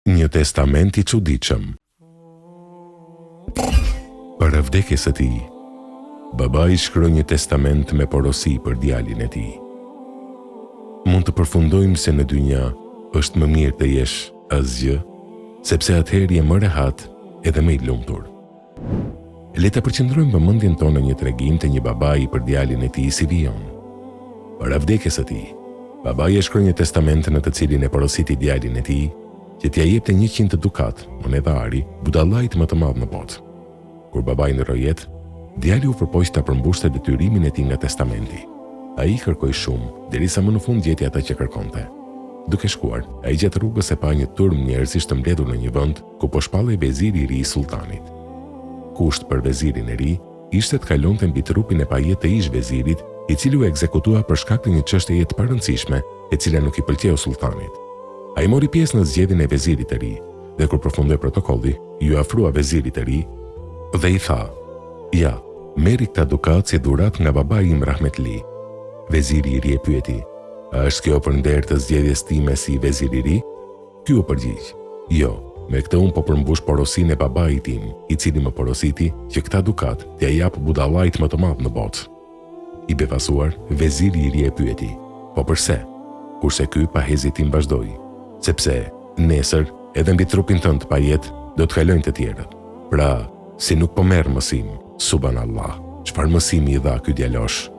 Një testament I çuditshëm. Para vdekjes së tij, babai shkroi një testament me porosi për djalin e tij. Mund të përfundojmë se në dynja është më mirë të jesh asgjë, sepse atëherë je më rehat edhe më I lumtur. Le të përqendrojmë vëmendjen tonë në një tregim të një babai për djalin e tij si vijon. Para vdekjes së tij, babai e shkroi një testament në të cilin e porositi djalin e tij që t'ia jepte 100 dukat, monedha ari, budallajt më të madh në botë. Kur babai ndroi jetë, djali u përpoq ta përmbushte detyrimin e tij nga testamenti. Ai kërkoi shumë, derisa më në fund gjeti atë që kërkonte. Duke shkuar, ai gjatë rrugës e pa një turm njerëzish të mbledhur në një vend ku po shpallej veziri I ri I sultanit. Kusht për vezirin e ri ishte të kalonte mbi trupin e pajet të ish vezirit, I cili u ekzekutua për shkak të një çështjeje të parëndësishme, e cila nuk I pëlqeu sultanit. Ai mori pjesë në zgjedhjen e vezirit të ri, dhe kur përfundoi protokolli, ju afrua vezirit të ri dhe I tha: "Ja, merri këta dukat si dhurat nga babai im rahmetli." Veziri I ri e pyeti: "A është kjo për nder të zgjedhjes time si vezir I ri?" Ky u përgjigj: "Jo, me këtë unë po përmbush porosinë e babait tim, I cili më porositi që këta dukat t'ia jap budallajt më të madh në botë." I befasuar, veziri I ri e pyeti: "Po përse?" Kurse ky pa hezitim vazhdoi: "Sepse nesër edhe mbi trupin tënd pa jetë do të kalojnë të tjerët. Pra, si nuk po merr mësim, subhanallah, çfarë mësimi I dha ky djalosh?"